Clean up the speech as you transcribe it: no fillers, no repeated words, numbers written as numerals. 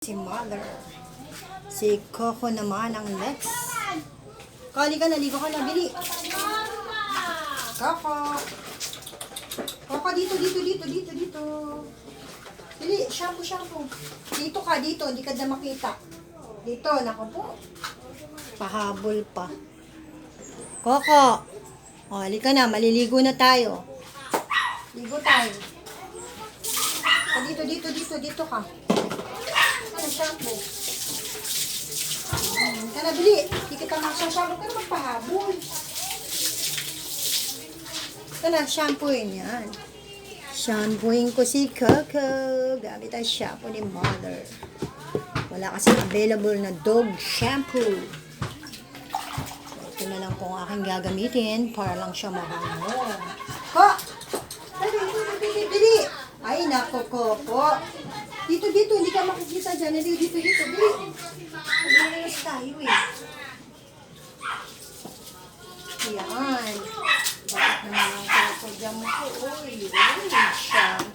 Si Mother. Si Coco naman ang next. Kali ka, naligo ka na, bili. Coco. Coco, dito. Bili, shampoo. Dito ka, hindi ka na makita. Dito, naku po. Pahabol pa. Coco. O, halika na, maliligo na tayo. Ligo tayo. Dito ka. Ano, shampoo? Ka na, bili. Hindi kita magsashampoo. Ka na magpahabol. Ito na, shampooin yan. Shampooin ko si Coco. Gamit ang shampoo ni Mother. Wala kasi available na dog shampoo. Ito na lang kung aking gagamitin para lang siya mabango. Ko! Bili! Ay, nako, Coco. Dito, hindi ka makikita dyan. Dito, bili. Pag-iayos tayo eh. Yan. Bakit naman ang Coco dyan mo ko? Uy, shampoo.